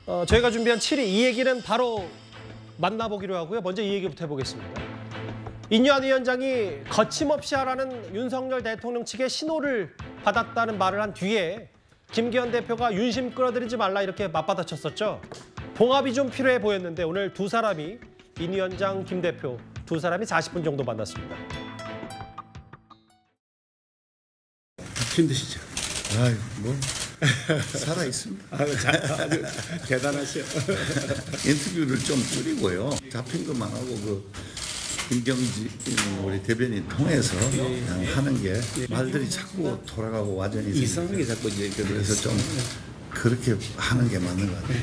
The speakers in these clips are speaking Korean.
저희가 준비한 7위 이 얘기는 바로 만나보기로 하고요. 먼저 이 얘기부터 해보겠습니다. 인유한 위원장이 거침없이 하라는 윤석열 대통령 측의 신호를 받았다는 말을 한 뒤에 김기현 대표가 윤심 끌어들이지 말라 이렇게 맞받아쳤었죠. 봉합이 좀 필요해 보였는데 오늘 두 사람이 인 위원장, 김 대표 두 사람이 40분 정도 만났습니다. 힘드시죠? 아유, 뭐 살아 있습니다. 아주 대단하세요. 인터뷰를 좀 줄이고요. 잡힌 것만 하고 그 김경지 우리 대변인 통해서 그냥 하는 게 말들이 자꾸 돌아가고 와전이 이상하게 자꾸 이제 그래서 좀 그렇게 하는 게 맞는 것 같아요.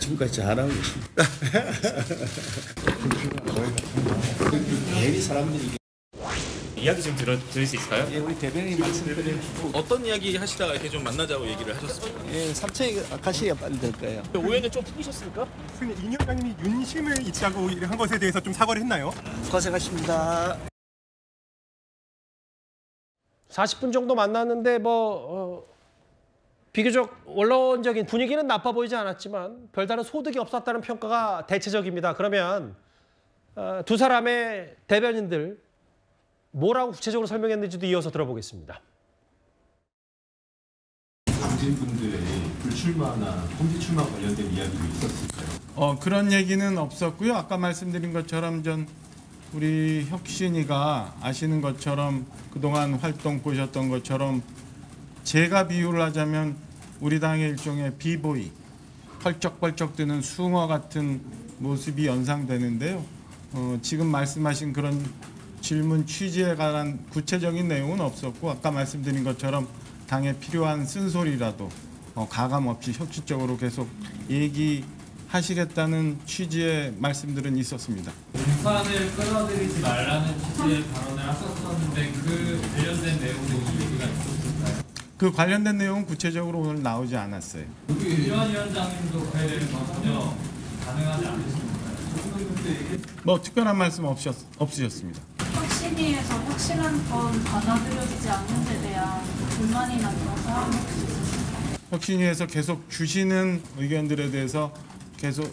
지금까지 잘하고 있습니다. 괜히 사람들이 이야기 좀 들을 수 있을까요? 예, 우리 대변인이 말씀드린 어떤 이야기 하시다가 이렇게 좀 만나자고 얘기를 하셨습니까? 예, 3차 아카시가 빨리 될 거예요. 오해는 좀 풀리셨습니까? 인 위원장님이 윤심을 이치하고 한 것에 대해서 좀 사과를 했나요? 고생하십니다. 40분 정도 만났는데 비교적 원론적인 분위기는 나빠 보이지 않았지만 별다른 소득이 없었다는 평가가 대체적입니다. 그러면 두 사람의 대변인들 뭐라고 구체적으로 설명했는지도 이어서 들어보겠습니다. 당진분들의 불출마나 험지 출마 관련된 이야기도 있었을까요? 그런 얘기는 없었고요. 아까 말씀드린 것처럼 우리 혁신이가 아시는 것처럼 그동안 활동 보셨던 것처럼 제가 비유를 하자면 우리 당의 일종의 비보이, 펄쩍펄쩍 뜨는 숭어 같은 모습이 연상되는데요. 지금 말씀하신 그런 질문 취지에 관한 구체적인 내용은 없었고 아까 말씀드린 것처럼 당에 필요한 쓴소리라도 가감 없이 혁신적으로 계속 얘기하시겠다는 취지의 말씀들은 있었습니다. 공판을 끌어들이지 말라는 취지의 발언을 하셨었는데 그 관련된 내용도 얘기가 있었을까요? 그 관련된 내용은 구체적으로 오늘 나오지 않았어요. 이완 위원장님도 그에 대해서 전혀 가능하지 않으십니까? 특별한 말씀 없으셨습니다. 혁신위에서 혁신한 건 받아들여지지 않는 데 대한 불만이나 그런 사항이 혹시 있으실까요? 혁신위에서 계속 주시는 의견들에 대해서 계속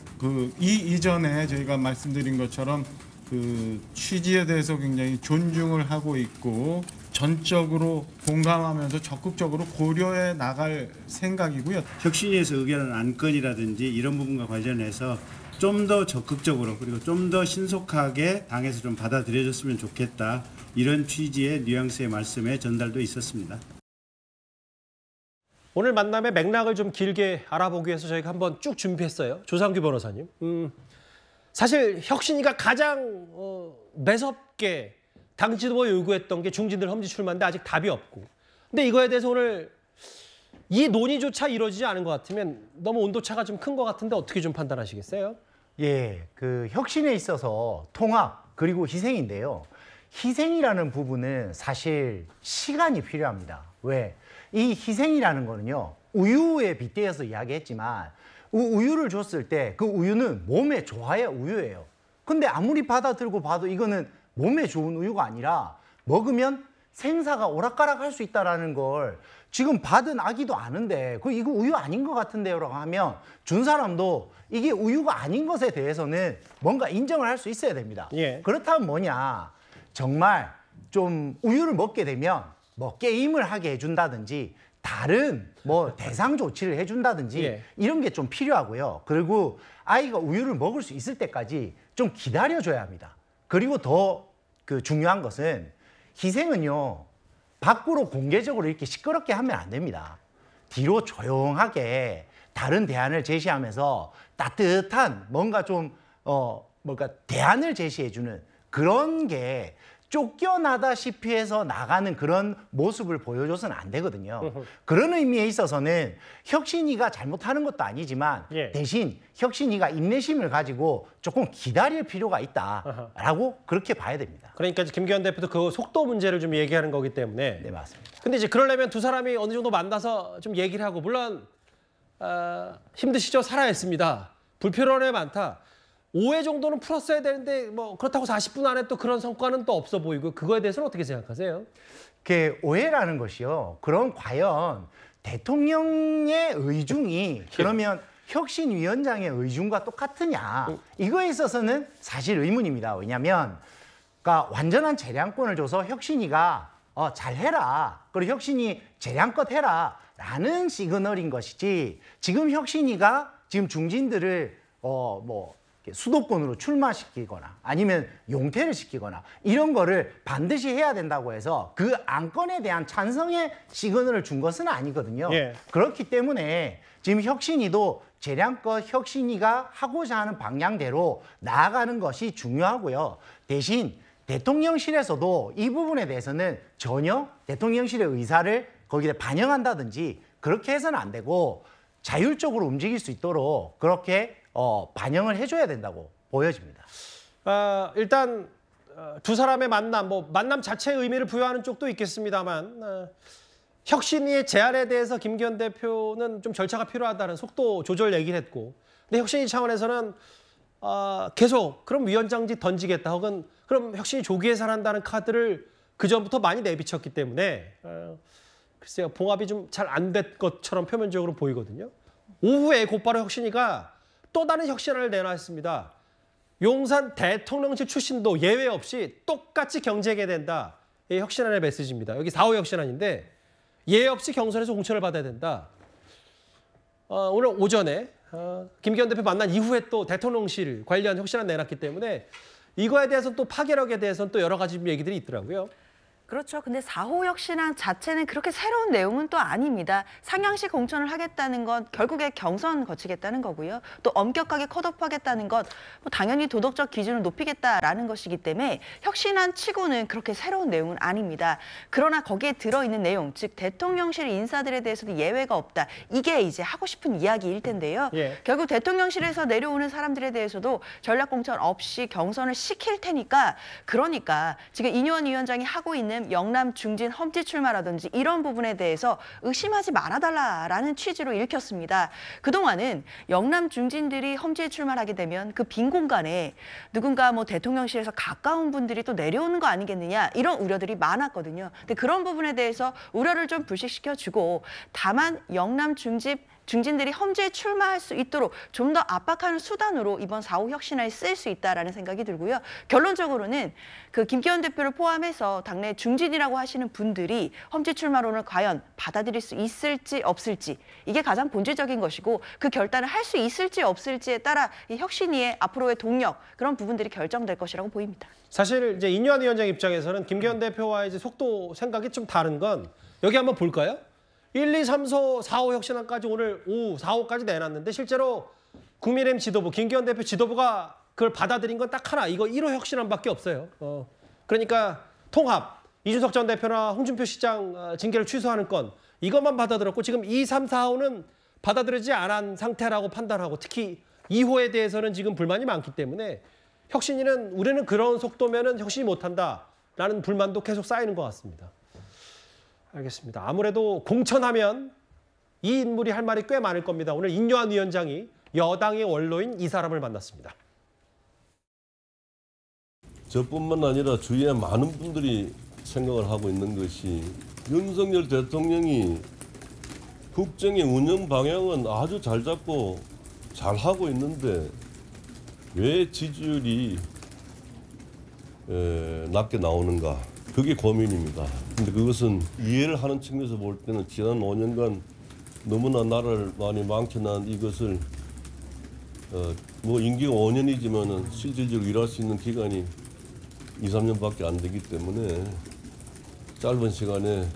이전에 저희가 말씀드린 것처럼 그 취지에 대해서 굉장히 존중을 하고 있고 전적으로 공감하면서 적극적으로 고려해 나갈 생각이고요. 혁신위에서 의견한 안건이라든지 이런 부분과 관련해서 좀 더 적극적으로 그리고 좀 더 신속하게 당에서 좀 받아들여졌으면 좋겠다. 이런 취지의 뉘앙스의 말씀에 전달도 있었습니다. 오늘 만남의 맥락을 좀 길게 알아보기 위해서 저희가 한번 쭉 준비했어요. 조상규 변호사님. 사실 혁신위가 가장 매섭게 당 지도부가 요구했던 게 중진들 험지 출마인데 아직 답이 없고. 근데 이거에 대해서 오늘 이 논의조차 이루어지지 않은 것 같으면 너무 온도차가 좀 큰 것 같은데 어떻게 좀 판단하시겠어요? 예, 그 혁신에 있어서 통합 그리고 희생인데요. 희생이라는 부분은 사실 시간이 필요합니다. 왜? 이 희생이라는 거는요. 우유에 빗대어서 이야기했지만 우유를 줬을 때 그 우유는 몸에 좋아야 우유예요. 근데 아무리 받아들고 봐도 이거는 몸에 좋은 우유가 아니라 먹으면 생사가 오락가락할 수 있다는 걸 지금 받은 아기도 아는데 이거 우유 아닌 것 같은데요 라고 하면 준 사람도 이게 우유가 아닌 것에 대해서는 뭔가 인정을 할 수 있어야 됩니다. 예. 그렇다면 뭐냐, 정말 좀 우유를 먹게 되면 게임을 하게 해준다든지 다른 대상 조치를 해준다든지 예. 이런 게 좀 필요하고요. 그리고 아이가 우유를 먹을 수 있을 때까지 좀 기다려줘야 합니다. 그리고 더 중요한 것은 희생은요, 밖으로 공개적으로 이렇게 시끄럽게 하면 안 됩니다. 뒤로 조용하게 다른 대안을 제시하면서 따뜻한 뭔가 대안을 제시해주는 그런 게 쫓겨나다시피 해서 나가는 그런 모습을 보여줘서는 안 되거든요. 그런 의미에 있어서는 혁신위가 잘못하는 것도 아니지만 대신 혁신위가 인내심을 가지고 조금 기다릴 필요가 있다라고 그렇게 봐야 됩니다. 그러니까 김기현 대표도 그 속도 문제를 좀 얘기하는 거기 때문에. 네, 맞습니다. 근데 이제 그러려면 두 사람이 어느 정도 만나서 좀 얘기를 하고, 물론 힘드시죠? 살아야 했습니다. 불필요한 게 많다. 5회 정도는 풀었어야 되는데 그렇다고 40분 안에 또 그런 성과는 또 없어 보이고, 그거에 대해서는 어떻게 생각하세요? 오해라는 것이요. 그럼 과연 대통령의 의중이 그러면 혁신위원장의 의중과 똑같으냐. 이거에 있어서는 사실 의문입니다. 왜냐하면 그러니까 완전한 재량권을 줘서 혁신이가 잘해라. 그리고 혁신이 재량껏 해라. 라는 시그널인 것이지 지금 혁신이가 지금 중진들을 뭐 수도권으로 출마시키거나 아니면 용퇴를 시키거나 이런 거를 반드시 해야 된다고 해서 그 안건에 대한 찬성의 시그널을 준 것은 아니거든요. 예. 그렇기 때문에 지금 혁신이도 재량껏 혁신이가 하고자 하는 방향대로 나아가는 것이 중요하고요. 대신 대통령실에서도 이 부분에 대해서는 전혀 대통령실의 의사를 거기에 반영한다든지 그렇게 해서는 안 되고 자율적으로 움직일 수 있도록 그렇게 반영을 해줘야 된다고 보여집니다. 일단 두 사람의 만남, 만남 자체의 의미를 부여하는 쪽도 있겠습니다만 혁신위의 제안에 대해서 김기현 대표는 좀 절차가 필요하다는 속도 조절 얘기를 했고, 근데 혁신위 차원에서는 계속 그럼 위원장직 던지겠다 혹은 그럼 혁신이 조기 해산한다는 카드를 그 전부터 많이 내비쳤기 때문에 글쎄요, 봉합이 좀 잘 안 된 것처럼 표면적으로 보이거든요. 오후에 곧바로 혁신이가 또 다른 혁신안을 내놨습니다. 용산 대통령실 출신도 예외 없이 똑같이 경쟁해야 된다. 이 혁신안의 메시지입니다. 여기 4호 혁신안인데 예외 없이 경선에서 공천을 받아야 된다. 오늘 오전에 김기현 대표 만난 이후에 또 대통령실 관련 혁신안 내놨기 때문에 이거에 대해서 또 파괴력에 대해서는 또 여러 가지 얘기들이 있더라고요. 그렇죠. 근데 4호 혁신안 자체는 그렇게 새로운 내용은 또 아닙니다. 상향식 공천을 하겠다는 건 결국에 경선 거치겠다는 거고요. 또 엄격하게 컷오프하겠다는 건 뭐 당연히 도덕적 기준을 높이겠다라는 것이기 때문에 혁신안 치고는 그렇게 새로운 내용은 아닙니다. 그러나 거기에 들어있는 내용, 즉 대통령실 인사들에 대해서도 예외가 없다. 이게 이제 하고 싶은 이야기일 텐데요. 예. 결국 대통령실에서 내려오는 사람들에 대해서도 전략공천 없이 경선을 시킬 테니까 그러니까 지금 인요한 위원장이 하고 있는 영남 중진 험지 출마라든지 이런 부분에 대해서 의심하지 말아달라라는 취지로 읽혔습니다. 그동안은 영남 중진들이 험지에 출마를 하게 되면 그 빈 공간에 누군가 뭐 대통령실에서 가까운 분들이 또 내려오는 거 아니겠느냐 이런 우려들이 많았거든요. 근데 그런 부분에 대해서 우려를 좀 불식시켜주고 다만 영남 중진들이 험지에 출마할 수 있도록 좀 더 압박하는 수단으로 이번 4호 혁신안에 쓰일 수 있다라는 생각이 들고요. 결론적으로는 그 김기현 대표를 포함해서 당내 중진이라고 하시는 분들이 험지 출마론을 과연 받아들일 수 있을지 없을지 이게 가장 본질적인 것이고 그 결단을 할 수 있을지 없을지에 따라 이 혁신위의 앞으로의 동력 그런 부분들이 결정될 것이라고 보입니다. 사실 이제 인요한 위원장 입장에서는 김기현 대표와의 이제 속도 생각이 좀 다른 건 여기 한번 볼까요? 1, 2, 3, 4호 혁신안까지 오늘 오후 4호까지 내놨는데 실제로 국민의힘 지도부, 김기현 대표 지도부가 그걸 받아들인 건 딱 하나, 이거 1호 혁신안밖에 없어요. 그러니까 통합, 이준석 전 대표나 홍준표 시장 징계를 취소하는 건 이것만 받아들였고 지금 2, 3, 4호는 받아들이지 않은 상태라고 판단하고 특히 2호에 대해서는 지금 불만이 많기 때문에 혁신위는 우리는 그런 속도면은 혁신이 못한다라는 불만도 계속 쌓이는 것 같습니다. 알겠습니다. 아무래도 공천하면 이 인물이 할 말이 꽤 많을 겁니다. 오늘 인요한 위원장이 여당의 원로인 이 사람을 만났습니다. 저뿐만 아니라 주위에 많은 분들이 생각을 하고 있는 것이 윤석열 대통령이 국정의 운영 방향은 아주 잘 잡고 잘 하고 있는데 왜 지지율이 낮게 나오는가? 그게 고민입니다. 근데 그것은 이해를 하는 측면에서 볼 때는 지난 5년간 너무나 나라를 많이 망쳐난 이것을 뭐 임기가 5년이지만은 실질적으로 일할 수 있는 기간이 2, 3년밖에 안 되기 때문에 짧은 시간에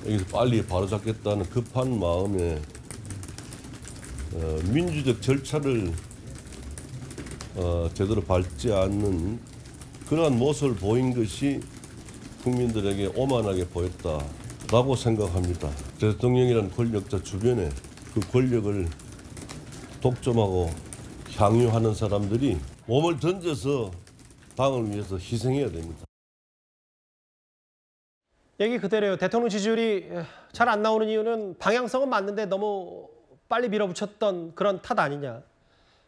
여기서 빨리 바로잡겠다는 급한 마음에 민주적 절차를 제대로 밟지 않는 그러한 모습을 보인 것이 국민들에게 오만하게 보였다라고 생각합니다. 대통령이라는 권력자 주변에 그 권력을 독점하고 향유하는 사람들이 몸을 던져서 당을 위해서 희생해야 됩니다. 얘기 그대로예요. 대통령 지지율이 잘 안 나오는 이유는 방향성은 맞는데 너무 빨리 밀어붙였던 그런 탓 아니냐.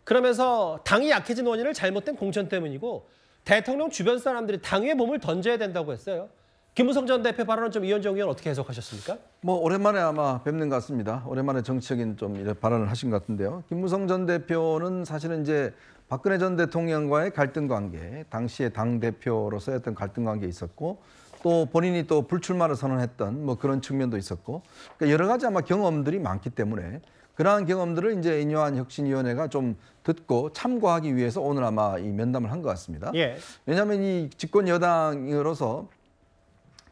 그러면서 당이 약해진 원인을 잘못된 공천 때문이고 대통령 주변 사람들이 당 위에 몸을 던져야 된다고 했어요. 김무성 전 대표 발언은 좀 이현정 의원 어떻게 해석하셨습니까? 뭐 오랜만에 아마 뵙는 것 같습니다. 오랜만에 정치적인 좀 이런 발언을 하신 것 같은데요. 김무성 전 대표는 사실은 이제 박근혜 전 대통령과의 갈등 관계, 당시에 당 대표로서의 어떤 갈등 관계에 있었고 또 본인이 또 불출마를 선언했던 뭐 그런 측면도 있었고 그러니까 여러 가지 아마 경험들이 많기 때문에 그러한 경험들을 이제 인요한 혁신위원회가 좀 듣고 참고하기 위해서 오늘 아마 이 면담을 한 것 같습니다. 예. 왜냐하면 이 집권 여당으로서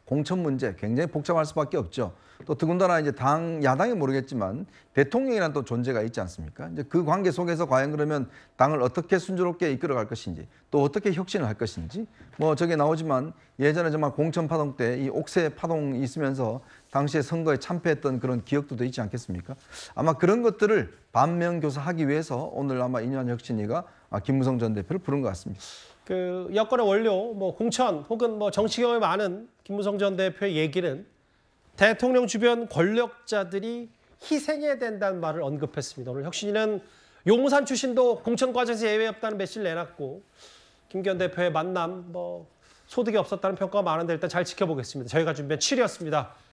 공천 문제 굉장히 복잡할 수밖에 없죠. 또 더군다나 이제 야당이 모르겠지만 대통령이라는 또 존재가 있지 않습니까? 이제 그 관계 속에서 과연 그러면 당을 어떻게 순조롭게 이끌어갈 것인지 또 어떻게 혁신을 할 것인지 뭐 저게 나오지만 예전에 정말 공천 파동 때 이 옥새 파동이 있으면서 당시에 선거에 참패했던 그런 기억도 있지 않겠습니까? 아마 그런 것들을 반면교사하기 위해서 오늘 아마 인요한 혁신위가 김무성 전 대표를 부른 것 같습니다. 그 여권의 원료, 뭐 공천 혹은 뭐 정치 경험이 많은 김무성 전 대표의 얘기는 대통령 주변 권력자들이 희생해야 된다는 말을 언급했습니다. 오늘 혁신위는 용산 출신도 공천 과정에서 예외 없다는 메시지를 내놨고 김기현 대표의 만남, 뭐 소득이 없었다는 평가가 많은데 일단 잘 지켜보겠습니다. 저희가 준비한 7위였습니다.